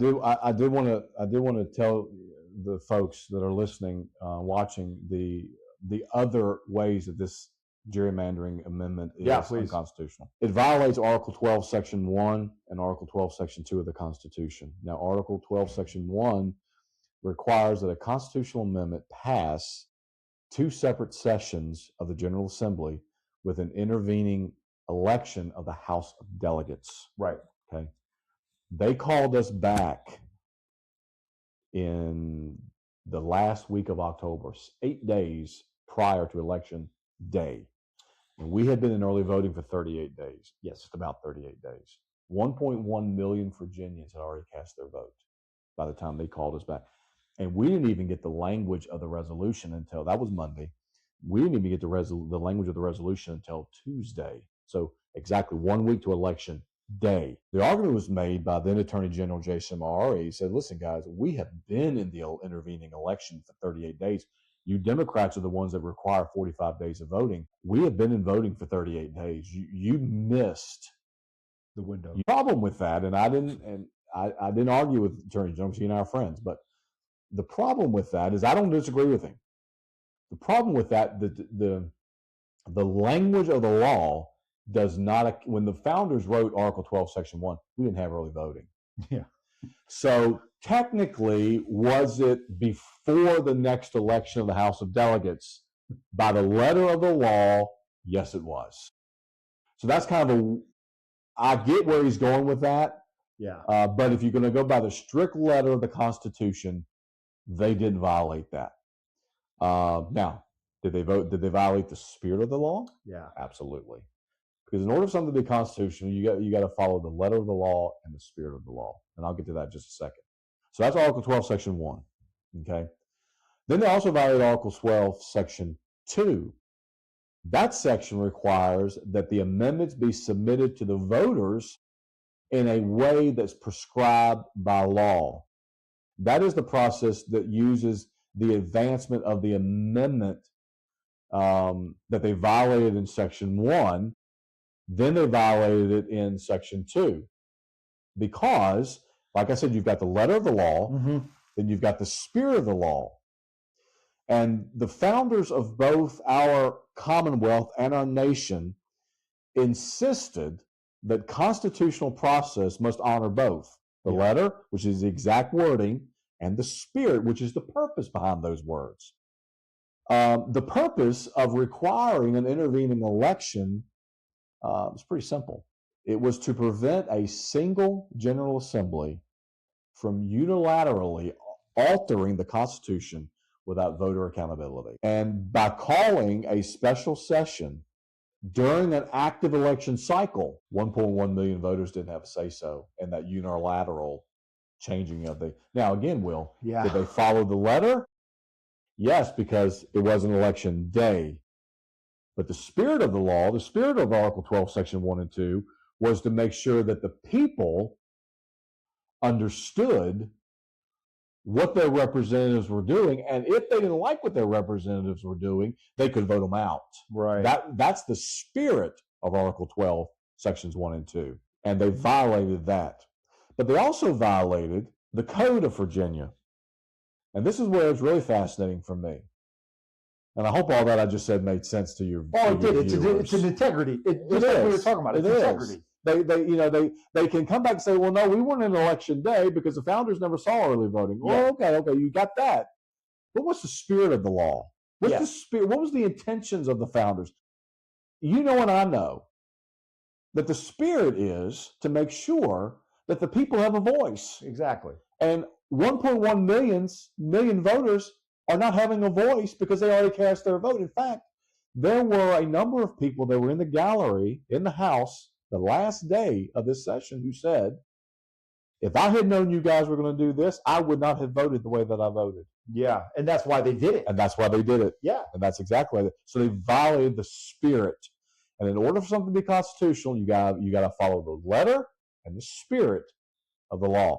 I did want to tell the folks that are listening, watching the other ways that this gerrymandering amendment is unconstitutional. It violates Article 12, Section 1 and Article 12, Section 2 of the Constitution. Now, Article 12, Section 1 requires that a constitutional amendment pass 2 separate sessions of the General Assembly with an intervening election of the House of Delegates. Right. Okay. They called us back in the last week of October, 8 days prior to election day. And we had been in early voting for 38 days. Yes, just about 38 days. 1.1 million Virginians had already cast their vote by the time they called us back. And we didn't even get the language of the resolution until, that was Monday. We didn't even get the language of the resolution until Tuesday. So exactly 1 week to election day. The argument was made by then Attorney General Jason Murray. He said, listen, guys, we have been in the intervening election for 38 days. You Democrats are the ones that require 45 days of voting. We have been in voting for 38 days. You missed the window. The problem with that, and I didn't argue with Attorney General, he and I are friends, but the problem with that is I don't disagree with him. The problem with that, the language of the law does not, when the founders wrote Article 12, Section 1, we didn't have early voting. Yeah. So technically, was it before the next election of the House of Delegates? By the letter of the law, yes, it was. So that's kind of I get where he's going with that. Yeah. But if you're going to go by the strict letter of the Constitution, they didn't violate that. Now, did they violate the spirit of the law? Yeah. Absolutely. Because in order for something to be constitutional, you got to follow the letter of the law and the spirit of the law. And I'll get to that in just a second. So that's Article 12, Section 1. Okay. Then they also violate Article 12, Section 2. That section requires that the amendments be submitted to the voters in a way that's prescribed by law. That is the process that uses the advancement of the amendment that they violated in Section 1. Then they violated it in Section 2. Because, like I said, you've got the letter of the law, then you've got the spirit of the law. And the founders of both our Commonwealth and our nation insisted that constitutional process must honor both the letter, which is the exact wording, and the spirit, which is the purpose behind those words. The purpose of requiring an intervening election is pretty simple. It was to prevent a single General Assembly from unilaterally altering the Constitution without voter accountability. And by calling a special session during an active election cycle, 1.1 million voters didn't have a say-so in that unilateral changing of the... Now, again, Will, did they follow the letter? Yes, because it was an election day. But the spirit of the law, the spirit of Article 12, Section 1 and 2, was to make sure that the people understood what their representatives were doing, and if they didn't like what their representatives were doing, they could vote them out. Right. That's the spirit of Article 12, Sections 1 and 2, and they violated that. But they also violated the Code of Virginia, and this is where it's really fascinating for me. And I hope all that I just said made sense to you. Oh, it did. It's an integrity. Just like we were talking about. It's integrity. They can come back and say, well, no, we weren't in election day because the founders never saw early voting. Yeah. Well, okay, you got that. But what's the spirit of the law? What's the spirit? What was the intentions of the founders? You know and I know that the spirit is to make sure that the people have a voice. Exactly. And 1.1 million voters are not having a voice because they already cast their vote. In fact, there were a number of people that were in the gallery in the House the last day of this session who said, if I had known you guys were going to do this, I would not have voted the way that I voted. Yeah, and that's why they did it. And that's why they did it. Yeah. And that's exactly it. So they violated the spirit. And in order for something to be constitutional, you got to follow the letter and the spirit of the law.